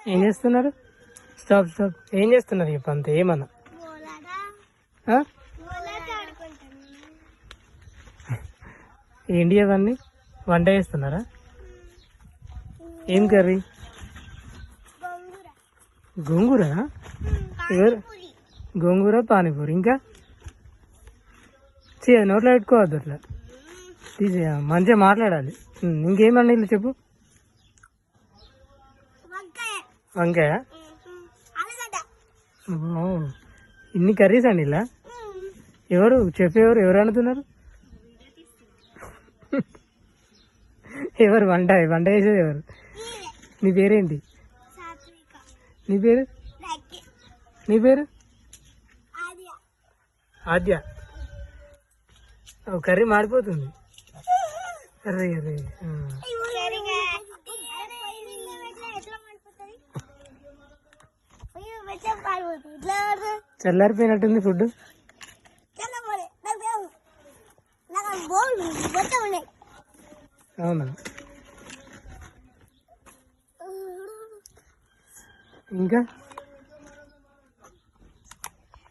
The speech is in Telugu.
ఏం చేస్తున్నారు? Stop stop. ఏం చేస్తున్నారు ఇప్పుడు అంత ఏమన్నా? ఏంటి అవన్నీ? వంట చేస్తున్నారా? ఏం కర్రీ? గోంగూర. ఎవరు? గోంగూర పానీపూరి. ఇంకా నోట్లో పెట్టుకోవద్దు అట్లా, తీసే. మంచిగా మాట్లాడాలి. ఇంకేమన్నా ఇల్లు చెప్పు. వంకాయ. ఇన్ని కర్రీస్ అండి ఇలా? ఎవరు చెఫ్? ఎవరు వండుతున్నారు? ఎవరు వంట చేసేది ఎవరు? నీ పేరేంటి? నీ పేరు? నీ పేరు? ఆద్య. కర్రీ మాడిపోతుంది. అరే అరే. చల్లారిపోయినట్టుంది ఫుడ్. అవునా? ఇంకా